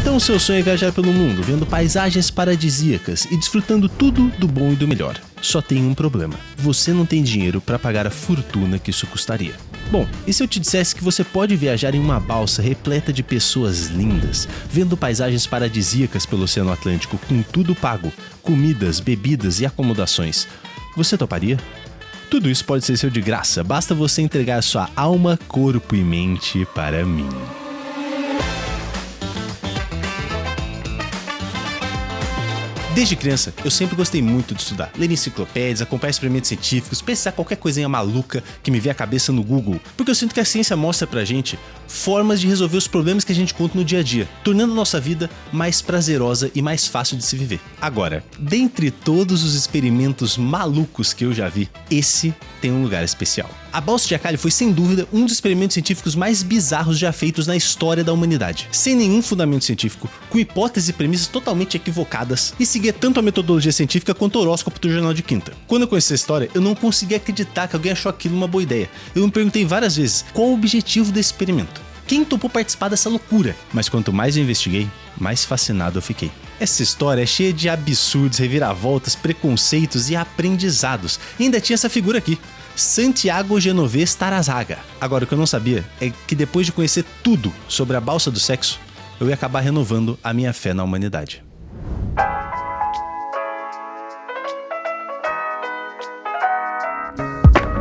Então seu sonho é viajar pelo mundo, vendo paisagens paradisíacas e desfrutando tudo do bom e do melhor. Só tem um problema: você não tem dinheiro para pagar a fortuna que isso custaria. Bom, e se eu te dissesse que você pode viajar em uma balsa repleta de pessoas lindas, vendo paisagens paradisíacas pelo Oceano Atlântico com tudo pago, comidas, bebidas e acomodações? Você toparia? Tudo isso pode ser seu de graça, basta você entregar sua alma, corpo e mente para mim. Desde criança, eu sempre gostei muito de estudar, ler enciclopédias, acompanhar experimentos científicos, pesquisar qualquer coisinha maluca que me vier à cabeça no Google, porque eu sinto que a ciência mostra pra gente formas de resolver os problemas que a gente encontra no dia a dia, tornando a nossa vida mais prazerosa e mais fácil de se viver. Agora, dentre todos os experimentos malucos que eu já vi, esse tem um lugar especial. A balsa de Acaly foi sem dúvida um dos experimentos científicos mais bizarros já feitos na história da humanidade, sem nenhum fundamento científico, com hipóteses e premissas totalmente equivocadas, e seguia tanto a metodologia científica quanto o horóscopo do Jornal de Quinta. Quando eu conheci essa história, eu não conseguia acreditar que alguém achou aquilo uma boa ideia. Eu me perguntei várias vezes qual o objetivo desse experimento. Quem topou participar dessa loucura? Mas quanto mais eu investiguei, mais fascinado eu fiquei. Essa história é cheia de absurdos, reviravoltas, preconceitos e aprendizados. E ainda tinha essa figura aqui: Santiago Genovés Tarazaga. Agora, o que eu não sabia é que depois de conhecer tudo sobre a balsa do sexo, eu ia acabar renovando a minha fé na humanidade.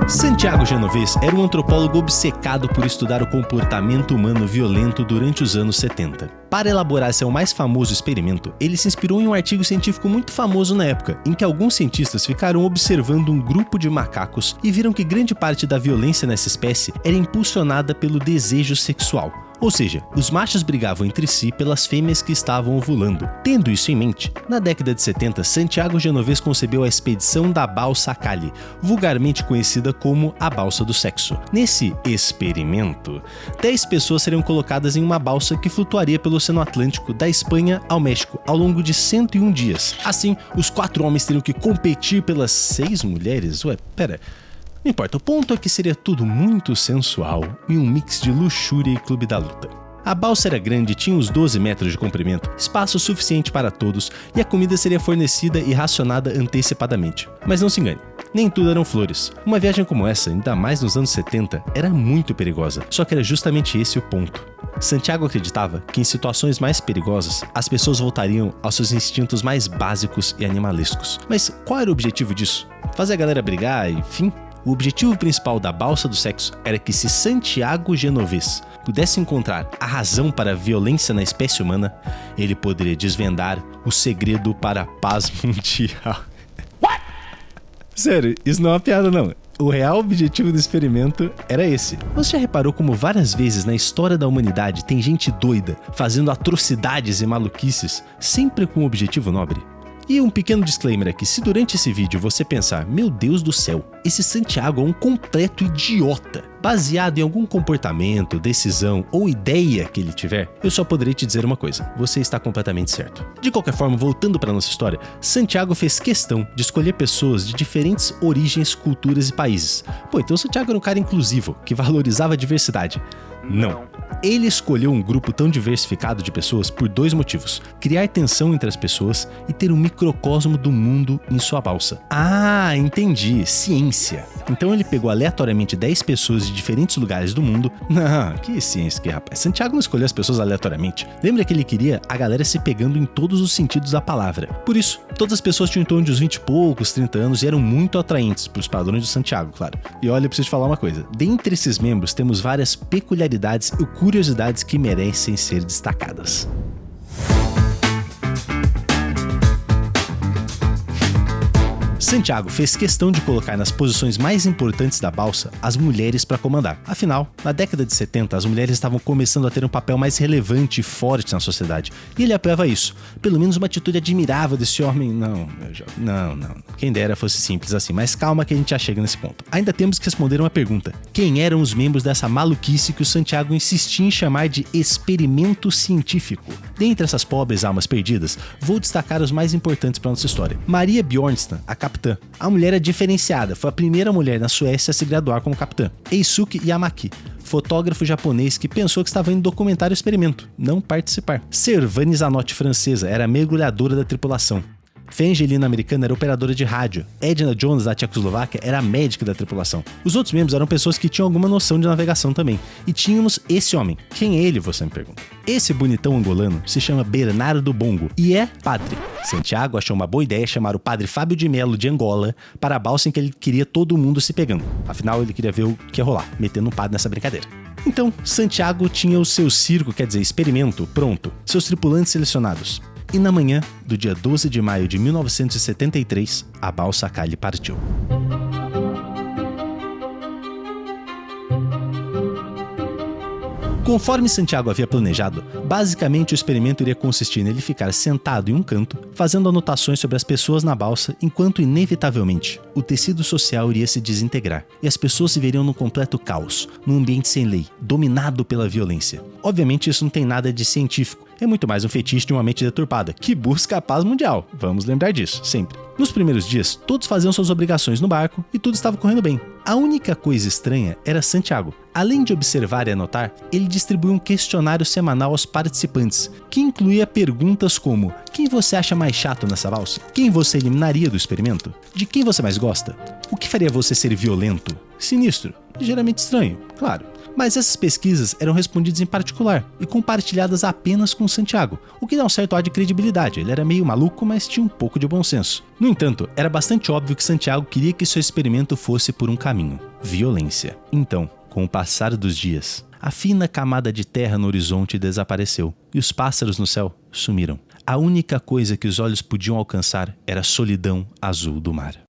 Santiago Genovés era um antropólogo obcecado por estudar o comportamento humano violento durante os anos 70. Para elaborar seu mais famoso experimento, ele se inspirou em um artigo científico muito famoso na época, em que alguns cientistas ficaram observando um grupo de macacos e viram que grande parte da violência nessa espécie era impulsionada pelo desejo sexual. Ou seja, os machos brigavam entre si pelas fêmeas que estavam ovulando. Tendo isso em mente, na década de 70, Santiago Genovés concebeu a expedição da balsa Acaly, vulgarmente conhecida como a balsa do sexo. Nesse experimento, 10 pessoas seriam colocadas em uma balsa que flutuaria pelo Oceano Atlântico da Espanha ao México ao longo de 101 dias. Assim, os 4 homens teriam que competir pelas 6 mulheres? Não importa, o ponto é que seria tudo muito sensual e um mix de luxúria e clube da luta. A balsa era grande, tinha uns 12 metros de comprimento, espaço suficiente para todos e a comida seria fornecida e racionada antecipadamente. Mas não se engane, nem tudo eram flores. Uma viagem como essa, ainda mais nos anos 70, era muito perigosa, só que era justamente esse o ponto. Santiago acreditava que em situações mais perigosas, as pessoas voltariam aos seus instintos mais básicos e animalescos. Mas qual era o objetivo disso? Fazer a galera brigar e fim? O objetivo principal da balsa do sexo era que, se Santiago Genovés pudesse encontrar a razão para a violência na espécie humana, ele poderia desvendar o segredo para a paz mundial. What? Sério, isso não é uma piada não. O real objetivo do experimento era esse. Você já reparou como várias vezes na história da humanidade tem gente doida fazendo atrocidades e maluquices, sempre com um objetivo nobre? E um pequeno disclaimer aqui: se durante esse vídeo você pensar, meu Deus do céu, esse Santiago é um completo idiota, baseado em algum comportamento, decisão ou ideia que ele tiver, eu só poderei te dizer uma coisa: você está completamente certo. De qualquer forma, voltando para nossa história, Santiago fez questão de escolher pessoas de diferentes origens, culturas e países. Então Santiago era um cara inclusivo, que valorizava a diversidade. Não. Ele escolheu um grupo tão diversificado de pessoas por 2 motivos: criar tensão entre as pessoas e ter um microcosmo do mundo em sua balsa. Ah, entendi, ciência. Então ele pegou aleatoriamente 10 pessoas de diferentes lugares do mundo. Não, que ciência que rapaz. Santiago não escolheu as pessoas aleatoriamente. Lembra que ele queria a galera se pegando em todos os sentidos da palavra. Por isso, todas as pessoas tinham em torno de uns 20 e poucos, 30 anos e eram muito atraentes para os padrões do Santiago, claro. E olha, eu preciso te falar uma coisa: dentre esses membros temos várias peculiaridades e curiosidades que merecem ser destacadas. Santiago fez questão de colocar nas posições mais importantes da balsa as mulheres para comandar. Afinal, na década de 70, as mulheres estavam começando a ter um papel mais relevante e forte na sociedade, e ele apoiava isso. Pelo menos uma atitude admirável desse homem. Não. Quem dera fosse simples assim, mas calma que a gente já chega nesse ponto. Ainda temos que responder uma pergunta: quem eram os membros dessa maluquice que o Santiago insistia em chamar de experimento científico? Dentre essas pobres almas perdidas, vou destacar os mais importantes para nossa história. Maria Bjornstam, a capitã. A mulher é diferenciada, foi a primeira mulher na Suécia a se graduar como capitã. Eisuke Yamaki fotógrafo japonês que pensou que estava indo documentar o experimento, não participar. Servane Zanotti, francesa, era a mergulhadora da tripulação. Fé Angelina, americana, era operadora de rádio. Edna Jones, da Tchecoslováquia, era a médica da tripulação. Os outros membros eram pessoas que tinham alguma noção de navegação também. E tínhamos esse homem. Quem é ele, você me pergunta? Esse bonitão angolano se chama Bernardo Bongo e é padre. Santiago achou uma boa ideia chamar o padre Fábio de Melo, de Angola, para a balsa em que ele queria todo mundo se pegando. Afinal, ele queria ver o que ia rolar, metendo um padre nessa brincadeira. Então, Santiago tinha o seu circo, quer dizer, experimento, pronto, seus tripulantes selecionados. E na manhã do dia 12 de maio de 1973, a balsa Kali partiu. Conforme Santiago havia planejado, basicamente o experimento iria consistir nele ficar sentado em um canto, fazendo anotações sobre as pessoas na balsa, enquanto inevitavelmente o tecido social iria se desintegrar e as pessoas se veriam num completo caos, num ambiente sem lei, dominado pela violência. Obviamente isso não tem nada de científico, é muito mais um fetiche de uma mente deturpada, que busca a paz mundial. Vamos lembrar disso, sempre. Nos primeiros dias, todos faziam suas obrigações no barco e tudo estava correndo bem. A única coisa estranha era Santiago. Além de observar e anotar, ele distribuiu um questionário semanal aos participantes, que incluía perguntas como: quem você acha mais chato nessa balsa? Quem você eliminaria do experimento? De quem você mais gosta? O que faria você ser violento? Sinistro? Ligeiramente estranho, claro. Mas essas pesquisas eram respondidas em particular e compartilhadas apenas com Santiago, o que dá um certo ar de credibilidade. Ele era meio maluco, mas tinha um pouco de bom senso. No entanto, era bastante óbvio que Santiago queria que seu experimento fosse por um caminho: violência. Então, com o passar dos dias, a fina camada de terra no horizonte desapareceu e os pássaros no céu sumiram. A única coisa que os olhos podiam alcançar era a solidão azul do mar.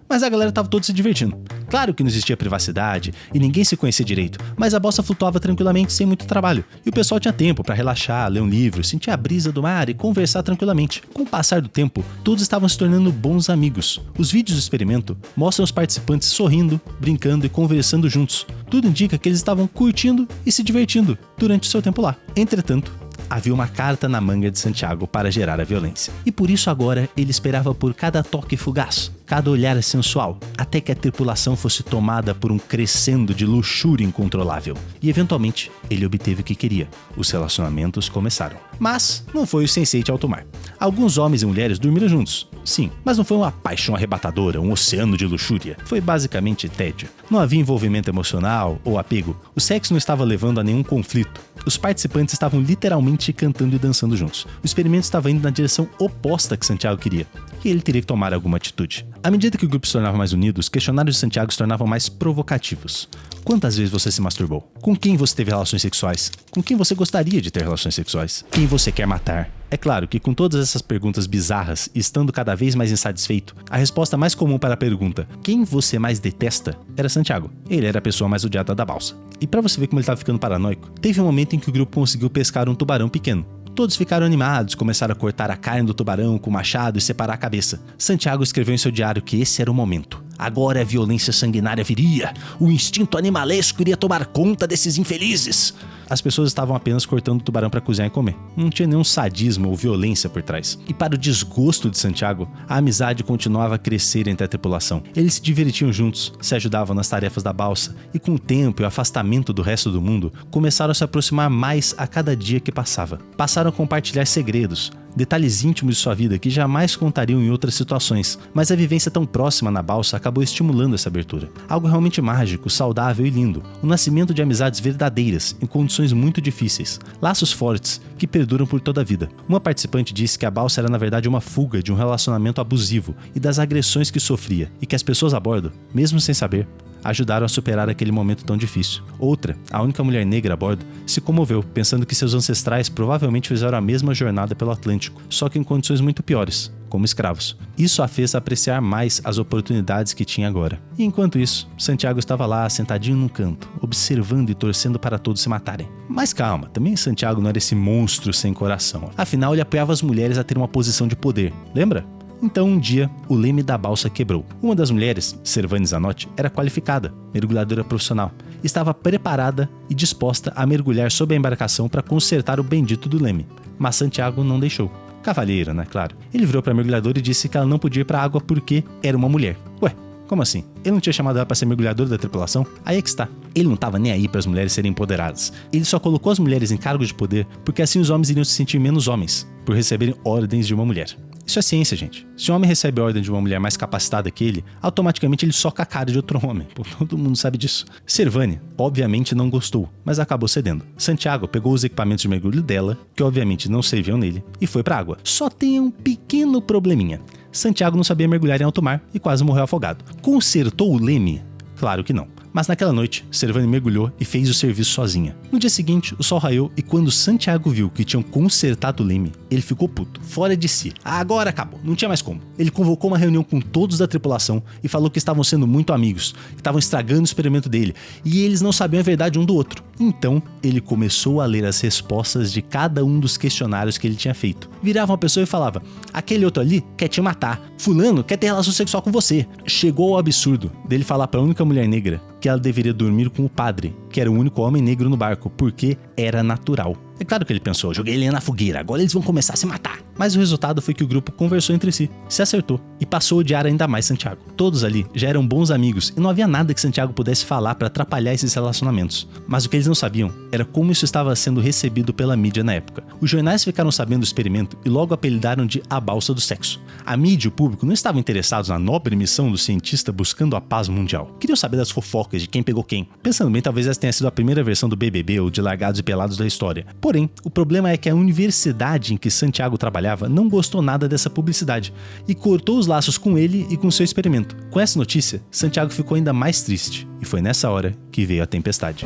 Mas a galera estava toda se divertindo. Claro que não existia privacidade e ninguém se conhecia direito, mas a balsa flutuava tranquilamente sem muito trabalho. E o pessoal tinha tempo para relaxar, ler um livro, sentir a brisa do mar e conversar tranquilamente. Com o passar do tempo, todos estavam se tornando bons amigos. Os vídeos do experimento mostram os participantes sorrindo, brincando e conversando juntos. Tudo indica que eles estavam curtindo e se divertindo durante o seu tempo lá. Entretanto, havia uma carta na manga de Santiago para gerar a violência. E por isso agora ele esperava por cada toque fugaz, cada olhar sensual, até que a tripulação fosse tomada por um crescendo de luxúria incontrolável. E eventualmente ele obteve o que queria. Os relacionamentos começaram. Mas não foi o Sense8 alto mar. Alguns homens e mulheres dormiram juntos, sim, mas não foi uma paixão arrebatadora, um oceano de luxúria. Foi basicamente tédio. Não havia envolvimento emocional ou apego. O sexo não estava levando a nenhum conflito. Os participantes estavam literalmente cantando e dançando juntos. O experimento estava indo na direção oposta que Santiago queria, e ele teria que tomar alguma atitude. À medida que o grupo se tornava mais unido, os questionários de Santiago se tornavam mais provocativos. Quantas vezes você se masturbou? Com quem você teve relações sexuais? Com quem você gostaria de ter relações sexuais? Quem você quer matar? É claro que com todas essas perguntas bizarras e estando cada vez mais insatisfeito, a resposta mais comum para a pergunta "quem você mais detesta?" era Santiago. Ele era a pessoa mais odiada da balsa. E para você ver como ele estava ficando paranoico, teve um momento em que o grupo conseguiu pescar um tubarão pequeno. Todos ficaram animados, começaram a cortar a carne do tubarão com o machado e separar a cabeça. Santiago escreveu em seu diário que esse era o momento. Agora a violência sanguinária viria. O instinto animalesco iria tomar conta desses infelizes. As pessoas estavam apenas cortando o tubarão para cozinhar e comer. Não tinha nenhum sadismo ou violência por trás. E para o desgosto de Santiago, a amizade continuava a crescer entre a tripulação. Eles se divertiam juntos, se ajudavam nas tarefas da balsa e com o tempo e o afastamento do resto do mundo, começaram a se aproximar mais a cada dia que passava. Passaram a compartilhar segredos, detalhes íntimos de sua vida que jamais contariam em outras situações, mas a vivência tão próxima na balsa acabou estimulando essa abertura. Algo realmente mágico, saudável e lindo. O nascimento de amizades verdadeiras em condições muito difíceis. Laços fortes que perduram por toda a vida. Uma participante disse que a balsa era na verdade uma fuga de um relacionamento abusivo e das agressões que sofria, e que as pessoas a bordo, mesmo sem saber, ajudaram a superar aquele momento tão difícil. Outra, a única mulher negra a bordo, se comoveu, pensando que seus ancestrais provavelmente fizeram a mesma jornada pelo Atlântico, só que em condições muito piores, como escravos. Isso a fez apreciar mais as oportunidades que tinha agora. E enquanto isso, Santiago estava lá, sentadinho num canto, observando e torcendo para todos se matarem. Mas calma, também Santiago não era esse monstro sem coração. Afinal, ele apoiava as mulheres a ter uma posição de poder, lembra? Então um dia, o leme da balsa quebrou. Uma das mulheres, Servane Zanotti, era qualificada, mergulhadora profissional. Estava preparada e disposta a mergulhar sob a embarcação para consertar o bendito do leme. Mas Santiago não deixou. Cavalheiro, né? Claro. Ele virou para a mergulhadora e disse que ela não podia ir para a água porque era uma mulher. Ué, Como assim? Ele não tinha chamado ela pra ser mergulhadora da tripulação? Aí é que está. Ele não tava nem aí para as mulheres serem empoderadas. Ele só colocou as mulheres em cargos de poder porque assim os homens iriam se sentir menos homens por receberem ordens de uma mulher. Isso é ciência, gente. Se um homem recebe ordem de uma mulher mais capacitada que ele, automaticamente ele soca a cara de outro homem. Pô, todo mundo sabe disso. Servane, obviamente, não gostou, mas acabou cedendo. Santiago pegou os equipamentos de mergulho dela, que obviamente não serviam nele, e foi pra água. Só tem um pequeno probleminha. Santiago não sabia mergulhar em alto mar e quase morreu afogado. Consertou o leme? Claro que não. Mas naquela noite, Servane mergulhou e fez o serviço sozinha. No dia seguinte, o sol raiou e quando Santiago viu que tinham consertado o leme, ele ficou puto, fora de si. Agora acabou, não tinha mais como. Ele convocou uma reunião com todos da tripulação e falou que estavam sendo muito amigos, que estavam estragando o experimento dele e eles não sabiam a verdade um do outro. Então, ele começou a ler as respostas de cada um dos questionários que ele tinha feito. Virava uma pessoa e falava: aquele outro ali quer te matar, fulano quer ter relação sexual com você. Chegou ao absurdo dele falar para a única mulher negra que ela deveria dormir com o padre, que era o único homem negro no barco, porque era natural. É claro que ele pensou, joguei ele na fogueira, agora eles vão começar a se matar. Mas o resultado foi que o grupo conversou entre si, se acertou e passou a odiar ainda mais Santiago. Todos ali já eram bons amigos e não havia nada que Santiago pudesse falar para atrapalhar esses relacionamentos. Mas o que eles não sabiam era como isso estava sendo recebido pela mídia na época. Os jornais ficaram sabendo do experimento e logo apelidaram de a balsa do sexo. A mídia e o público não estavam interessados na nobre missão do cientista buscando a paz mundial. Queriam saber das fofocas de quem pegou quem. Pensando bem, talvez essa tenha sido a primeira versão do BBB ou de Largados e Pelados da história. Porém, o problema é que a universidade em que Santiago trabalhava não gostou nada dessa publicidade e cortou os laços com ele e com seu experimento. Com essa notícia, Santiago ficou ainda mais triste e foi nessa hora que veio a tempestade.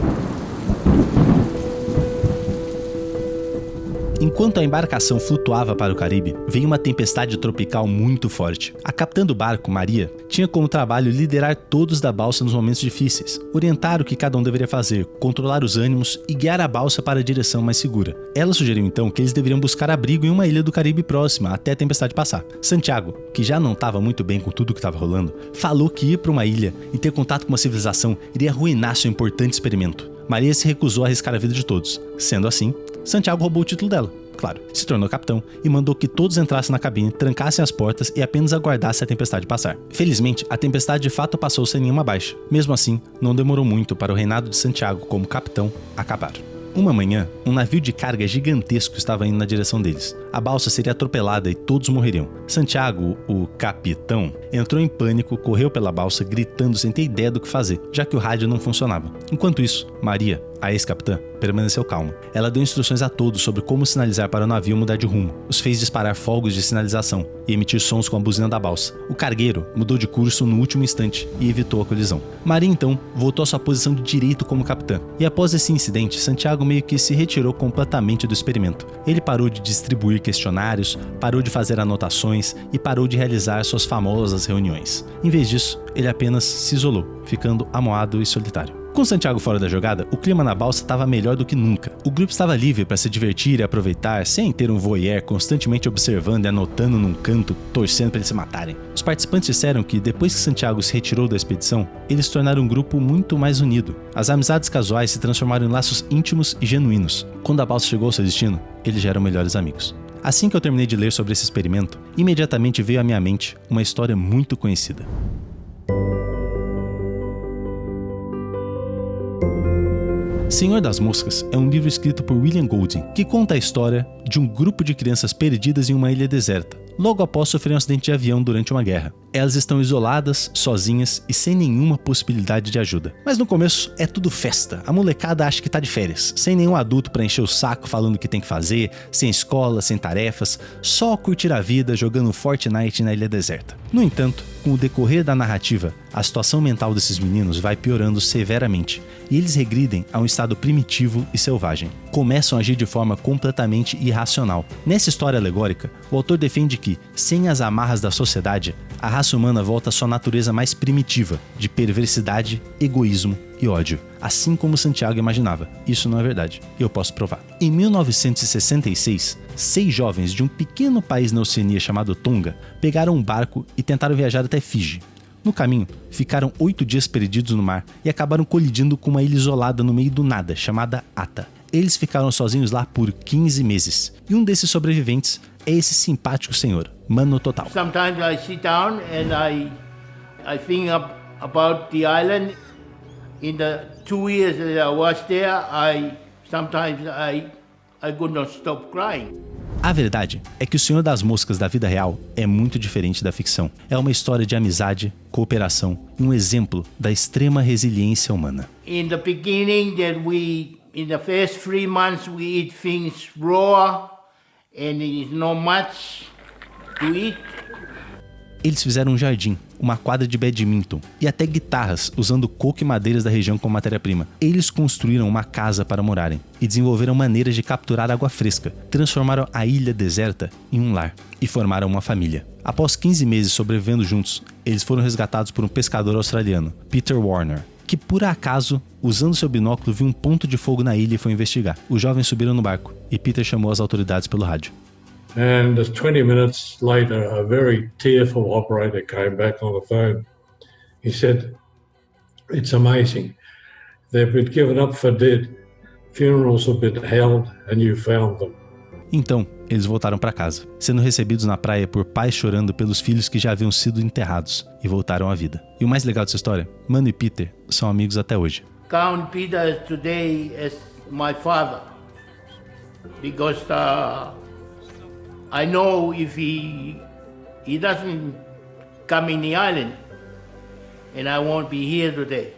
Enquanto a embarcação flutuava para o Caribe, veio uma tempestade tropical muito forte. A capitã do barco, Maria, tinha como trabalho liderar todos da balsa nos momentos difíceis, orientar o que cada um deveria fazer, controlar os ânimos e guiar a balsa para a direção mais segura. Ela sugeriu então que eles deveriam buscar abrigo em uma ilha do Caribe próxima até a tempestade passar. Santiago, que já não estava muito bem com tudo que estava rolando, falou que ir para uma ilha e ter contato com uma civilização iria arruinar seu importante experimento. Maria se recusou a arriscar a vida de todos. Sendo assim, Santiago roubou o título dela, claro, se tornou capitão e mandou que todos entrassem na cabine, trancassem as portas e apenas aguardassem a tempestade passar. Felizmente, a tempestade de fato passou sem nenhuma baixa. Mesmo assim, não demorou muito para o reinado de Santiago como capitão acabar. Uma manhã, um navio de carga gigantesco estava indo na direção deles. A balsa seria atropelada e todos morreriam. Santiago, o capitão, entrou em pânico, correu pela balsa gritando sem ter ideia do que fazer, já que o rádio não funcionava. Enquanto isso, Maria, a ex-capitã, permaneceu calma. Ela deu instruções a todos sobre como sinalizar para o navio mudar de rumo. Os fez disparar fogos de sinalização e emitir sons com a buzina da balsa. O cargueiro mudou de curso no último instante e evitou a colisão. Maria então voltou à sua posição de direito como capitã. E após esse incidente, Santiago meio que se retirou completamente do experimento. Ele parou de distribuir questionários, parou de fazer anotações e parou de realizar suas famosas reuniões. Em vez disso, ele apenas se isolou, ficando amuado e solitário. Com Santiago fora da jogada, o clima na balsa estava melhor do que nunca. O grupo estava livre para se divertir e aproveitar, sem ter um voyeur constantemente observando e anotando num canto, torcendo para eles se matarem. Os participantes disseram que, depois que Santiago se retirou da expedição, eles se tornaram um grupo muito mais unido. As amizades casuais se transformaram em laços íntimos e genuínos. Quando a balsa chegou ao seu destino, eles já eram melhores amigos. Assim que eu terminei de ler sobre esse experimento, imediatamente veio à minha mente uma história muito conhecida. Senhor das Moscas é um livro escrito por William Golding, que conta a história de um grupo de crianças perdidas em uma ilha deserta, logo após sofrer um acidente de avião durante uma guerra. Elas estão isoladas, sozinhas e sem nenhuma possibilidade de ajuda. Mas no começo é tudo festa, a molecada acha que tá de férias, sem nenhum adulto pra encher o saco falando o que tem que fazer, sem escola, sem tarefas, só curtir a vida jogando Fortnite na ilha deserta. No entanto, com o decorrer da narrativa, a situação mental desses meninos vai piorando severamente e eles regridem a um estado primitivo e selvagem. Começam a agir de forma completamente irracional. Nessa história alegórica, o autor defende que, sem as amarras da sociedade, a raça humana volta à sua natureza mais primitiva, de perversidade, egoísmo e ódio, assim como Santiago imaginava. Isso não é verdade, e eu posso provar. Em 1966, 6 jovens de um pequeno país na Oceania chamado Tonga pegaram um barco e tentaram viajar até Fiji. No caminho, ficaram 8 dias perdidos no mar e acabaram colidindo com uma ilha isolada no meio do nada, chamada Ata. Eles ficaram sozinhos lá por 15 meses, e um desses sobreviventes é esse simpático senhor, Mano Total. Sometimes I sit down and I think about the island. In the 2 years that I was there, sometimes I could not stop crying. A verdade é que O Senhor das Moscas da vida real é muito diferente da ficção. É uma história de amizade, cooperação e um exemplo da extrema resiliência humana. In the beginning, in the first 3 months, we eat things raw and there is not much to eat. Eles fizeram um jardim, uma quadra de badminton e até guitarras usando coco e madeiras da região como matéria-prima. Eles construíram uma casa para morarem e desenvolveram maneiras de capturar água fresca, transformaram a ilha deserta em um lar e formaram uma família. Após 15 meses sobrevivendo juntos, eles foram resgatados por um pescador australiano, Peter Warner, que por acaso, usando seu binóculo, viu um ponto de fogo na ilha e foi investigar. Os jovens subiram no barco e Peter chamou as autoridades pelo rádio. And 20 minutes later, a very tearful operator came back on the phone. He said, "It's amazing. They've been given up for dead. Funerals have been held and you found them." Então, eles voltaram para casa, sendo recebidos na praia por pais chorando pelos filhos que já haviam sido enterrados e voltaram à vida. E o mais legal dessa história, Mano e Peter são amigos até hoje. Count Peter today as my father because I know if he doesn't come in the island, and I won't be here today.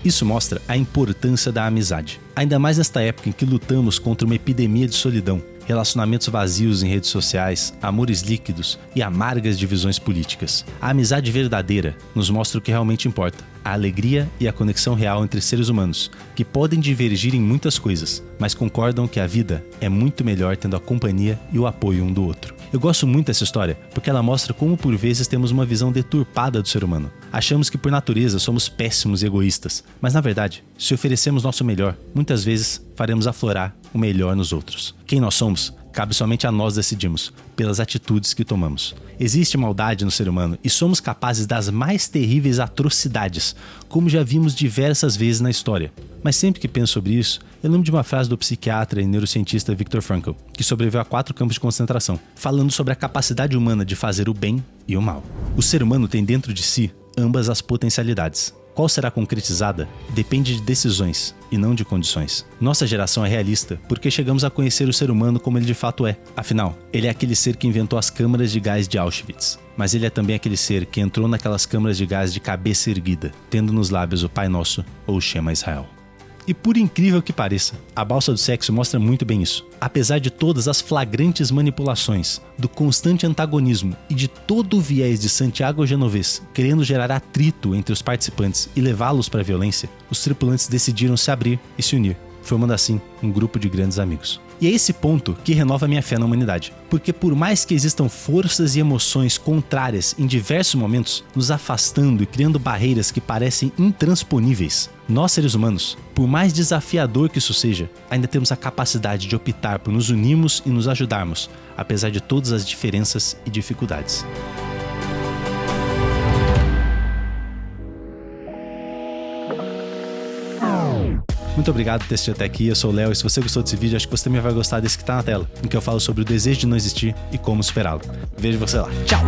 Isso mostra a importância da amizade, ainda mais nesta época em que lutamos contra uma epidemia de solidão, relacionamentos vazios em redes sociais, amores líquidos e amargas divisões políticas. A amizade verdadeira nos mostra o que realmente importa, a alegria e a conexão real entre seres humanos, que podem divergir em muitas coisas, mas concordam que a vida é muito melhor tendo a companhia e o apoio um do outro. Eu gosto muito dessa história, porque ela mostra como por vezes temos uma visão deturpada do ser humano. Achamos que por natureza somos péssimos e egoístas, mas na verdade, se oferecemos nosso melhor, muitas vezes faremos aflorar o melhor nos outros. Quem nós somos, cabe somente a nós decidirmos, pelas atitudes que tomamos. Existe maldade no ser humano e somos capazes das mais terríveis atrocidades, como já vimos diversas vezes na história. Mas sempre que penso sobre isso, eu lembro de uma frase do psiquiatra e neurocientista Viktor Frankl, que sobreviveu a 4 campos de concentração, falando sobre a capacidade humana de fazer o bem e o mal. O ser humano tem dentro de si ambas as potencialidades. Qual será concretizada depende de decisões e não de condições. Nossa geração é realista porque chegamos a conhecer o ser humano como ele de fato é. Afinal, ele é aquele ser que inventou as câmaras de gás de Auschwitz. Mas ele é também aquele ser que entrou naquelas câmaras de gás de cabeça erguida, tendo nos lábios o Pai Nosso ou o Shema Israel. E por incrível que pareça, a Balsa do Sexo mostra muito bem isso. Apesar de todas as flagrantes manipulações, do constante antagonismo e de todo o viés de Santiago Genovés querendo gerar atrito entre os participantes e levá-los para a violência, os tripulantes decidiram se abrir e se unir, formando assim um grupo de grandes amigos. E é esse ponto que renova minha fé na humanidade, porque por mais que existam forças e emoções contrárias em diversos momentos, nos afastando e criando barreiras que parecem intransponíveis, nós seres humanos, por mais desafiador que isso seja, ainda temos a capacidade de optar por nos unirmos e nos ajudarmos, apesar de todas as diferenças e dificuldades. Muito obrigado por ter assistido até aqui, eu sou o Léo e se você gostou desse vídeo, acho que você também vai gostar desse que tá na tela, em que eu falo sobre o desejo de não existir e como superá-lo. Vejo você lá. Tchau!